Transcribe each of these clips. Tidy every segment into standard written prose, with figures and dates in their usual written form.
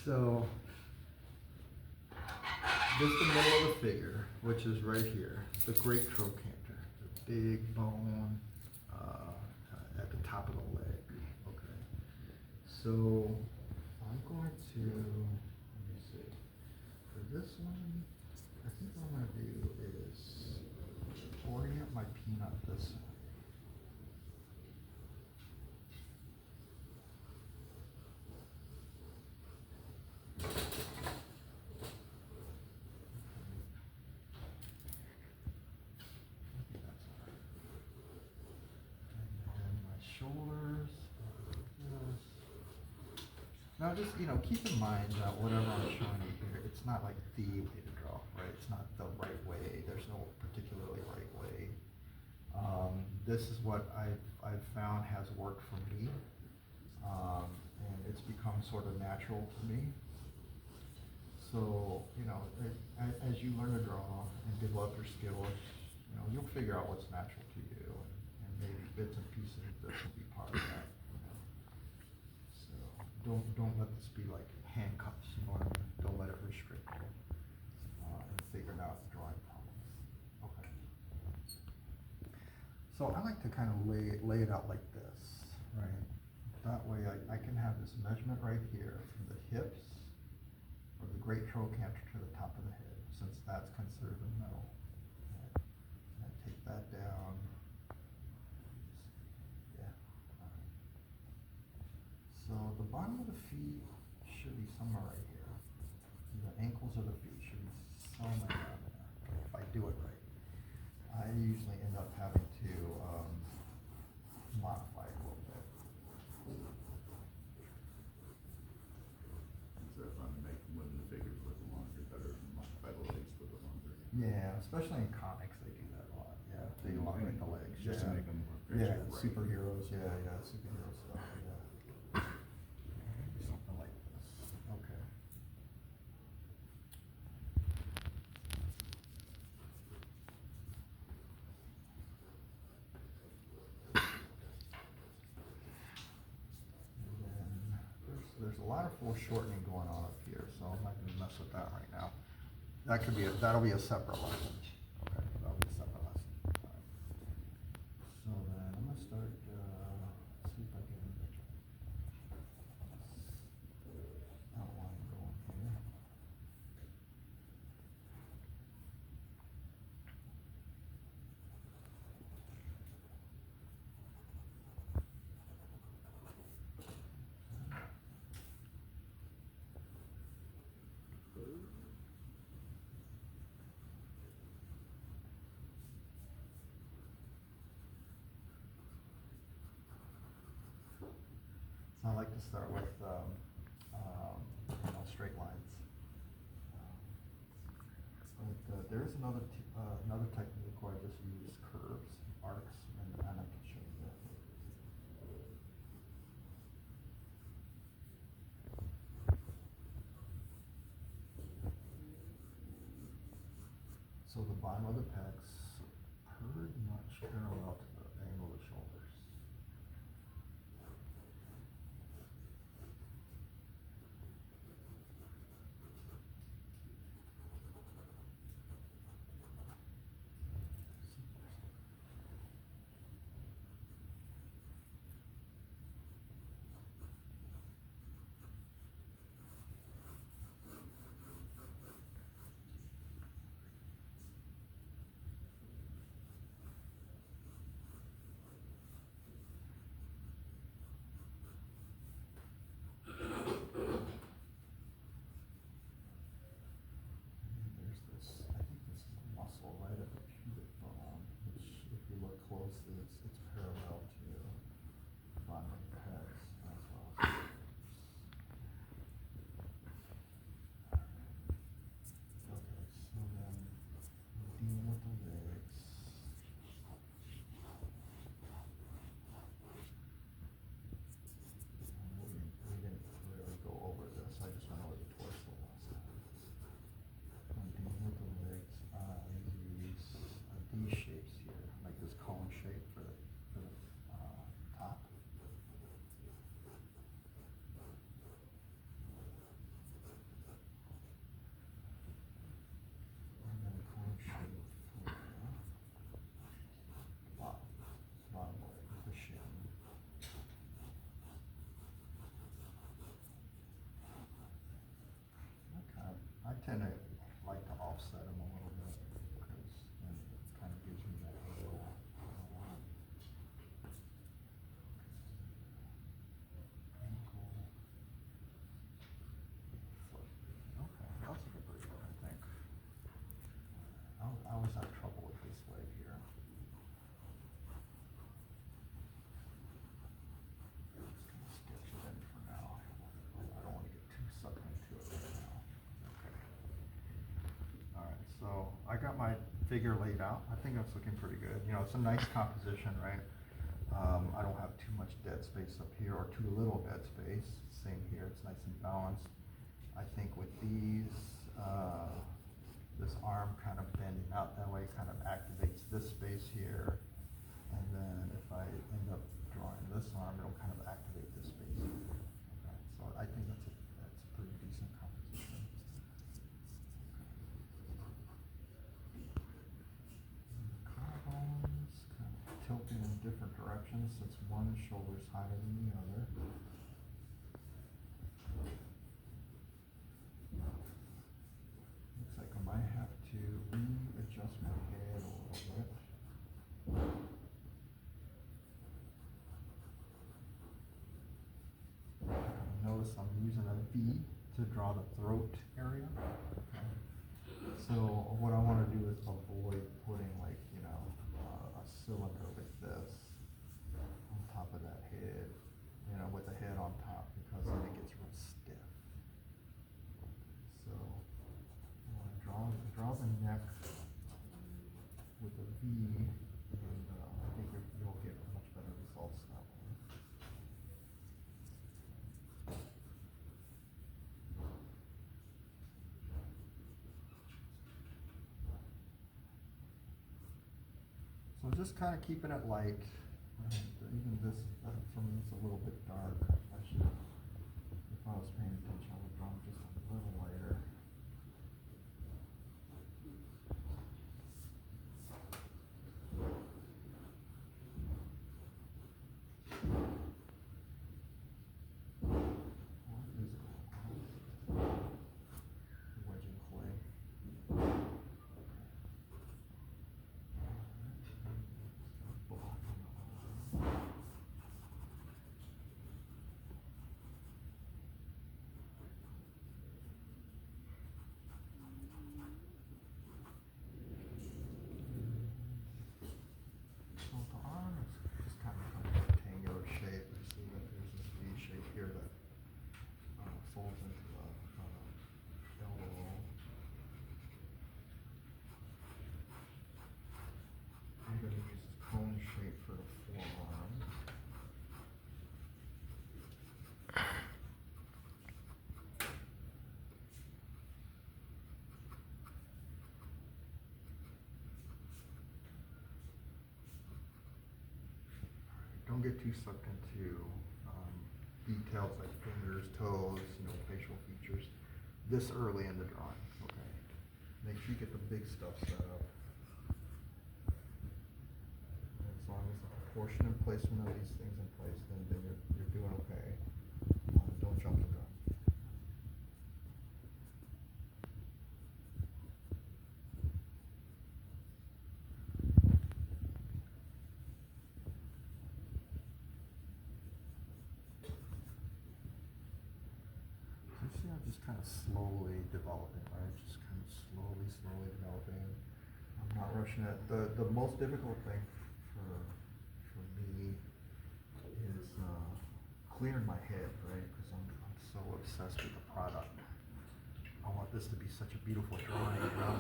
So this is the middle of the figure, which is right here, the great trochanter, the big bone at the top of the leg. Okay. So I'm going to, let me see, for this one, I think what I'm going to do is orient my peanut this way. Shoulders. Now just, keep in mind that whatever I'm showing you here, it's not like the way to draw, right? It's not the right way. There's no particularly right way. This is what I've found has worked for me. And it's become sort of natural to me. So, as you learn to draw and develop your skills, you'll figure out what's natural to you, and maybe bits and pieces of this will be part of that. So don't let this be like handcuffs. Don't let it restrict you in figuring out drawing problems. Okay. So I like to kind of lay it out like this, right? That way I can have this measurement right here from the hips or the great trochanter to the top of the head, since that's considered the middle. Right? And I take that down. Yeah. Right. So the bottom of the feet should be somewhere right here. The ankles of the feet should be somewhere down there, if I do it right. I usually end up having to modify it a little bit. So if I'm making one of the figures a little longer, better than modify the legs a little longer. Yeah, especially in comics they do that a lot. Yeah, they elongate the legs. Just to make them more Yeah, picture, right. superheroes. Yeah, superhero stuff. Yeah. Something like this. Okay. And then there's a lot of foreshortening going on up here, so I'm not going to mess with that right now. That'll be a separate lesson. Okay, that'll be a separate lesson. All right. So then I'm gonna start. See if I can outline going here. So I like to start with straight lines. But there is another technique where I just use curves, arcs, and I can show you that. So the bottom of the pecs pretty much parallel to the angle of the shoulders. I got my figure laid out. I think it's looking pretty good. You know, it's a nice composition, right? I don't have too much dead space up here or too little dead space. Same here, it's nice and balanced. I think with these, this arm kind of bending out that way kind of activates this space here. And then if I end up drawing this arm, it'll kind of activate this space here. Okay, so I think that's a pretty decent composition. Collarbones kind of tilting in different directions since one shoulder's higher than the other. Looks like I might have to readjust my head a little bit. Notice I'm using a V to draw the throat area. Okay. So what I want to do is avoid putting like, you know, a cylinder like this on top of that head, you know, with the head on top, because then it gets real stiff. So I want to draw the neck with a V, and I think you'll get much better results that way. So just kind of keeping it light. Even this, for me, it's a little bit dark. I should, if I was paying attention, I would draw just a little lighter. What is going on? Wedging clay. So the arm is just kind of a rectangular shape. You see that there's this V shape here that folds into the elbow. I'm going to use this cone shape for the forearm. Don't get too sucked into details like fingers, toes, you know, facial features this early in the drawing. Okay, make sure you get the big stuff set up. As long as the proportion and placement of these things in place, then you're doing okay. Don't jump the gun. You see, I'm just kind of slowly developing, right? Just kind of slowly developing. I'm not rushing it. The most difficult thing for me is clearing my head, right? Because I'm so obsessed with the product. I want this to be such a beautiful drawing, you know?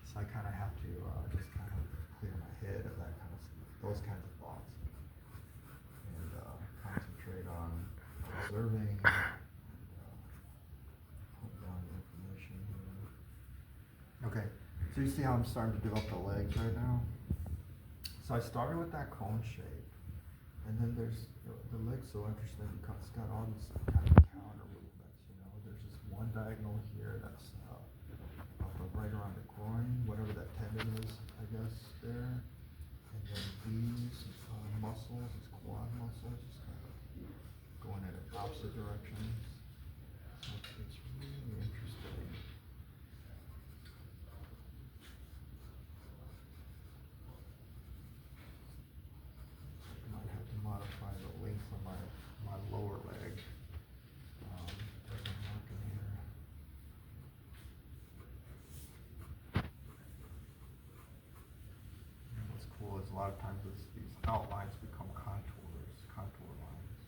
So I kind of have to just kind of clear my head of that kind of stuff, those kinds of thoughts, and concentrate on observing. Okay, so you see how I'm starting to develop the legs right now? So I started with that cone shape, and then there's the leg's so interesting because it's got all these kind of counter movements, you know. There's this one diagonal here that's up right around the groin, whatever that tendon is, I guess, there. And then these muscles, these quad muscles, just kind of going in opposite directions. So it's really interesting. Might have to modify the length of my lower leg. There's a mark in here. And what's cool is a lot of times these outlines become contour lines.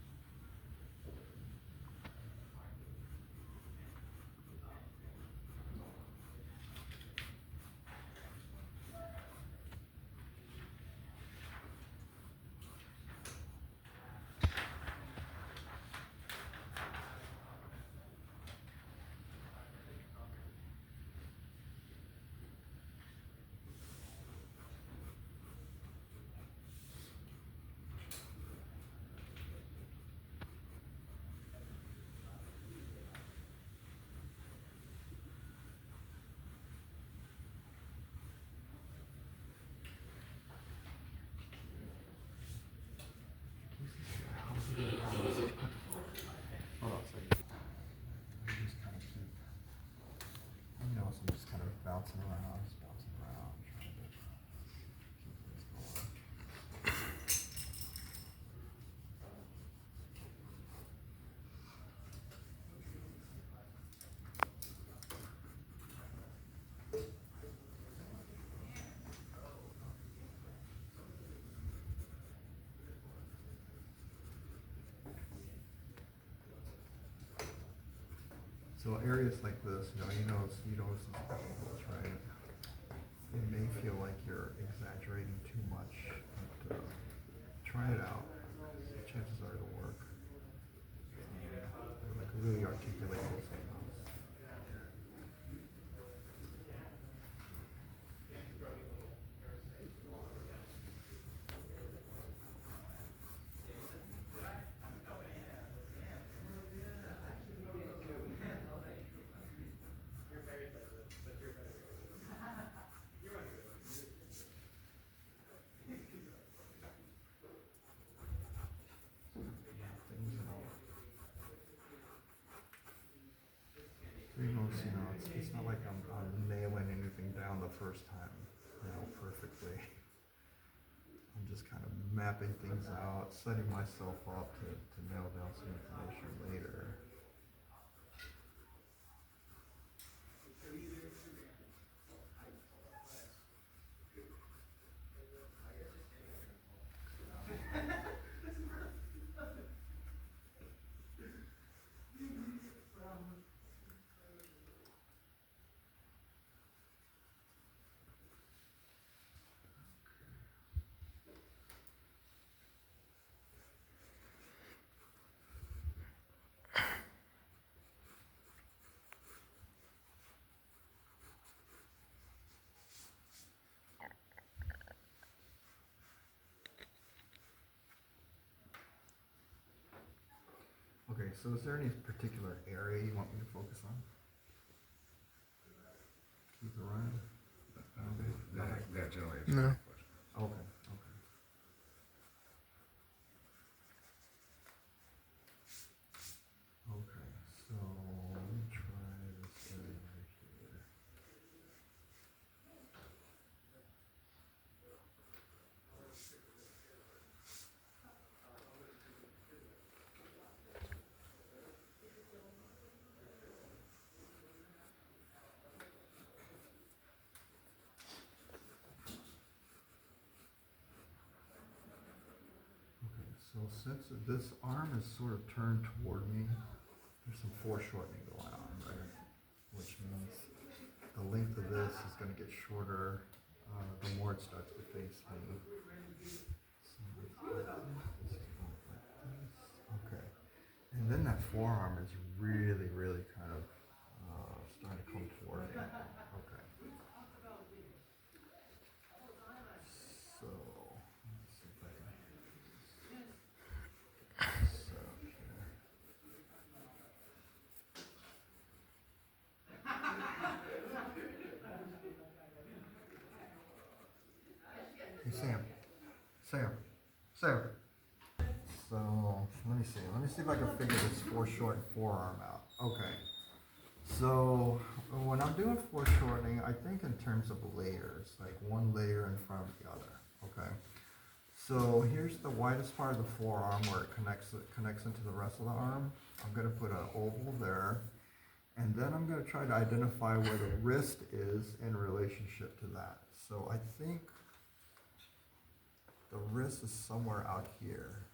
bouncing around, it's bouncing around, trying to keep things going. So areas like this, you notice the angles, right? It may feel like you're exaggerating too much, but try it out. Chances are it'll work. Like really articulate those angles. It's not like I'm nailing anything down the first time, perfectly. I'm just kind of mapping things out, setting myself up to nail down some information later. Okay, so is there any particular area you want me to focus on? Keep it running? That generally is No. my question. Okay. Okay, so let me try this area right here. Okay, so since this arm is sort of turned toward me, there's some foreshortening going on, right? Which means the length of this is going to get shorter the more it starts to face me. So it's like this, this is going like this. Okay, and then that forearm is really, really kind of starting to come toward me. Okay. So let's see if I can set up here. Hey Sam. So let me see if I can figure this foreshortened forearm out. Okay. So when I'm doing foreshortening, I think in terms of layers, like one layer in front of the other. Okay. So here's the widest part of the forearm where it connects into the rest of the arm. I'm going to put an oval there, and then I'm going to try to identify where the wrist is in relationship to that. So I think the wrist is somewhere out here.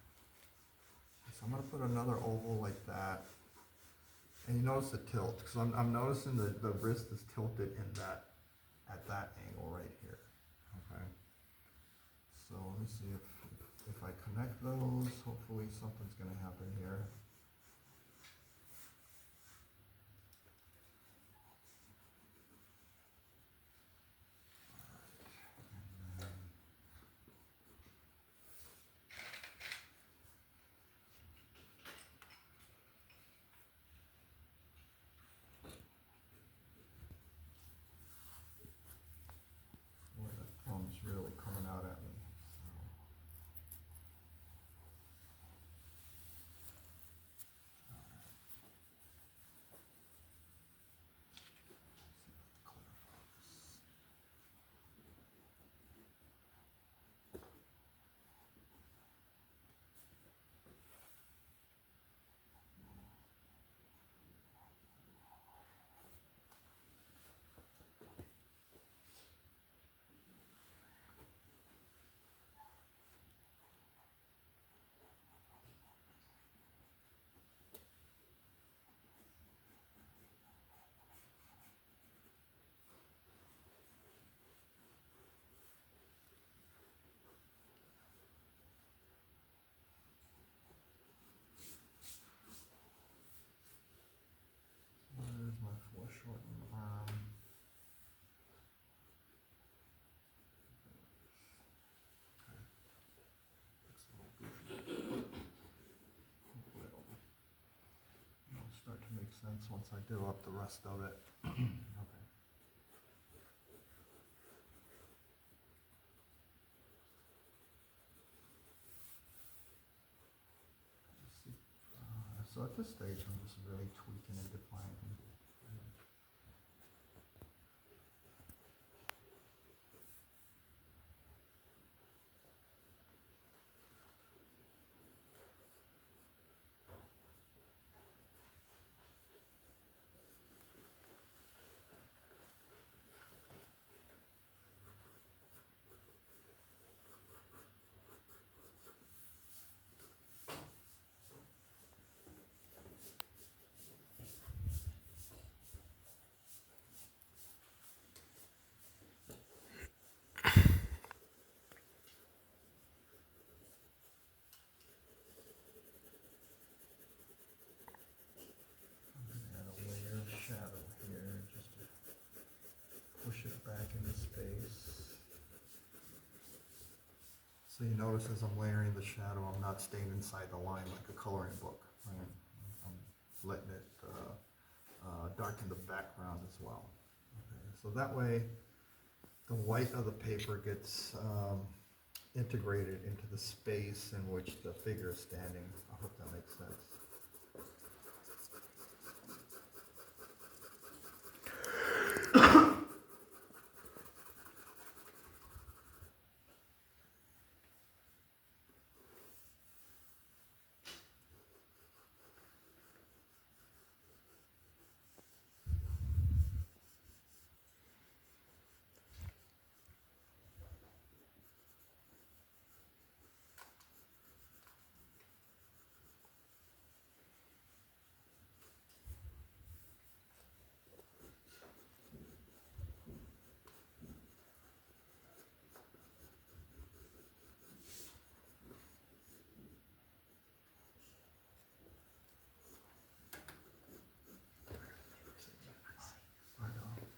So I'm going to put another oval like that. And you notice the tilt, because I'm noticing that the wrist is tilted at that angle right here. Okay. So let me see if I connect those, hopefully something's going to happen here. Boy, that thumb's really coming out at me. foreshorten the arm. Okay. Looks a little goofy. Hopefully it'll start to make sense once I do up the rest of it. Okay. So at this stage, I'm just really tweaking and defining. Add a layer of shadow here just to push it back into space. So you notice as I'm layering the shadow, I'm not staying inside the line like a coloring book. Right? I'm letting it darken the background as well. Okay. So that way the white of the paper gets integrated into the space in which the figure is standing. I hope that makes sense.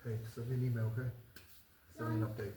Hey, send me an email, okay? Send me an update.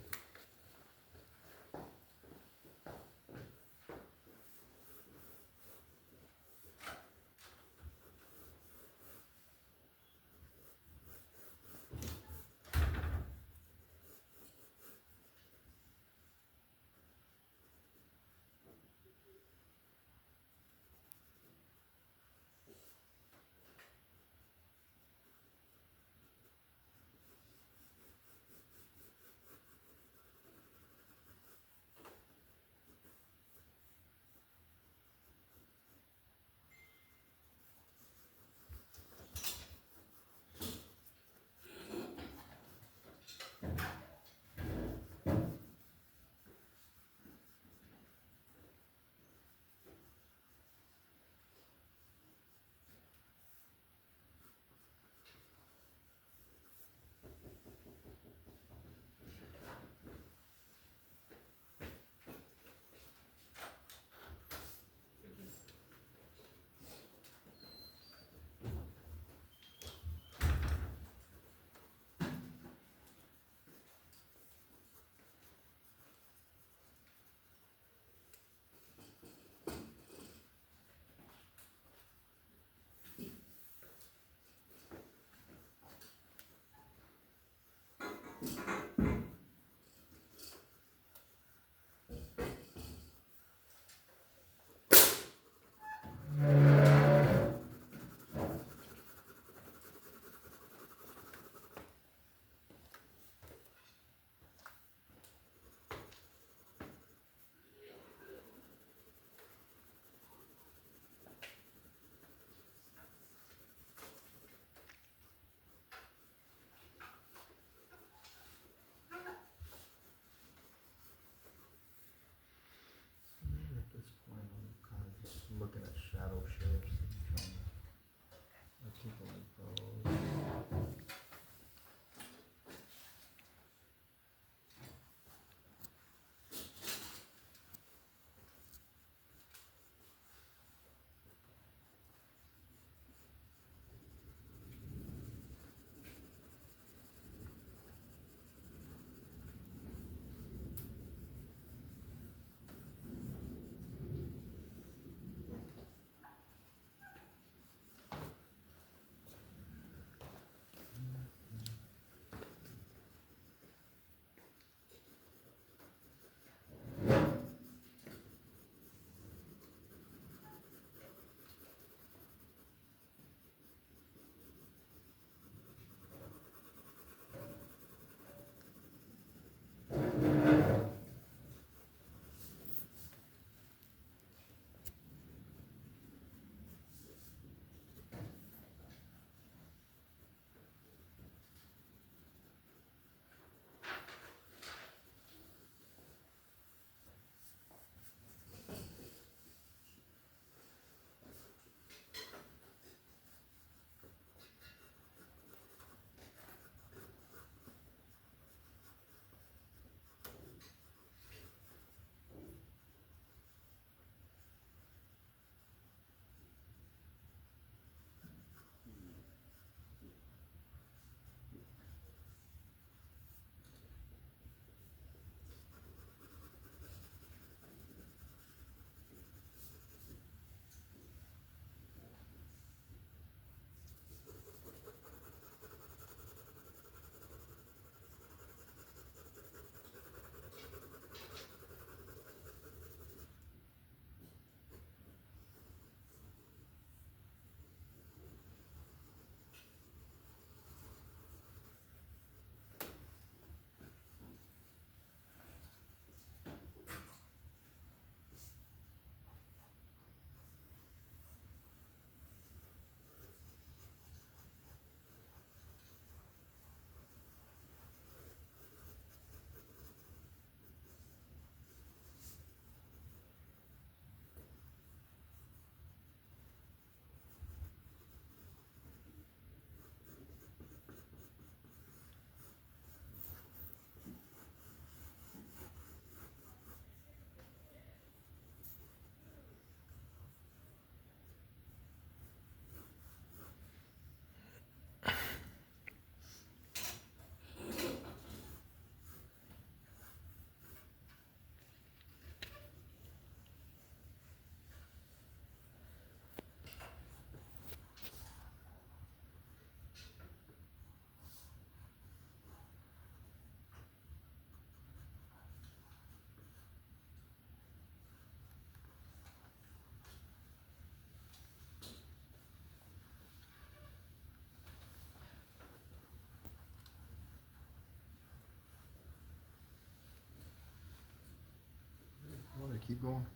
keep going?